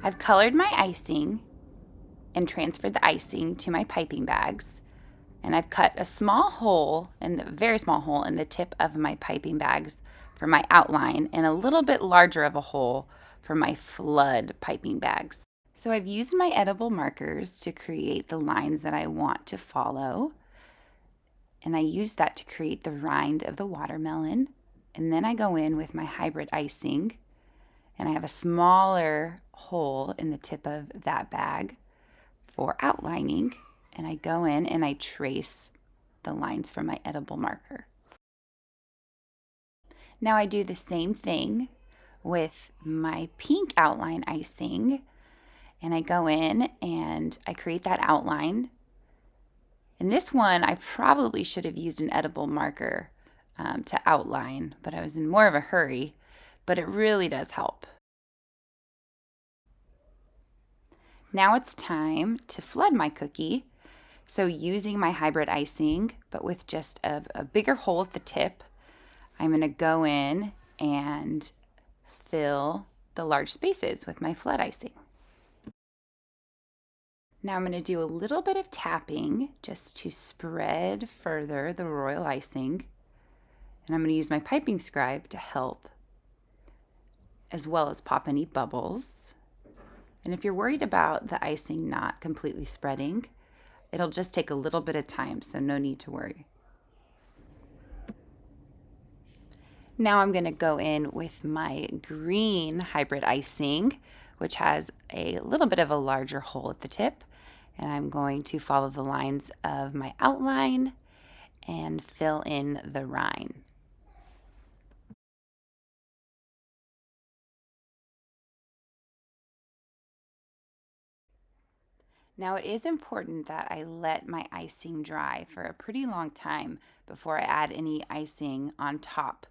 I've colored my icing and transferred the icing to my piping bags. And I've cut a small hole, very small hole in the tip of my piping bags for my outline and a little bit larger of a hole for my flood piping bags. So I've used my edible markers to create the lines that I want to follow. And I use that to create the rind of the watermelon. And then I go in with my hybrid icing, and I have a smaller hole in the tip of that bag for outlining. And I go in and I trace the lines from my edible marker. Now I do the same thing with my pink outline icing, and I go in and I create that outline. And this one, I probably should have used an edible marker to outline, but I was in more of a hurry, but it really does help. Now it's time to flood my cookie. So using my hybrid icing, but with just a bigger hole at the tip, I'm going to go in and fill the large spaces with my flood icing. Now I'm going to do a little bit of tapping just to spread further the royal icing. And I'm going to use my piping scribe to help, as well as pop any bubbles. And if you're worried about the icing not completely spreading, it'll just take a little bit of time, so no need to worry. Now I'm going to go in with my green hybrid icing, which has a little bit of a larger hole at the tip. And I'm going to follow the lines of my outline and fill in the rind. Now it is important that I let my icing dry for a pretty long time before I add any icing on top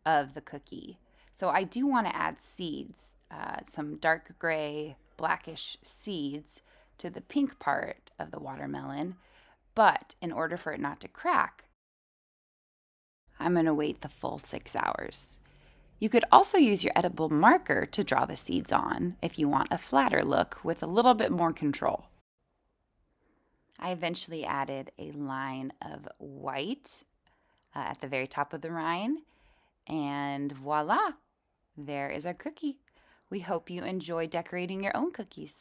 of the cookie. So I do want to add seeds, some dark gray, blackish seeds to the pink part of the watermelon. But in order for it not to crack, I'm going to wait the full 6 hours. You could also use your edible marker to draw the seeds on if you want a flatter look with a little bit more control. I eventually added a line of white at the very top of the rind, and voila, there is our cookie. We hope you enjoy decorating your own cookies.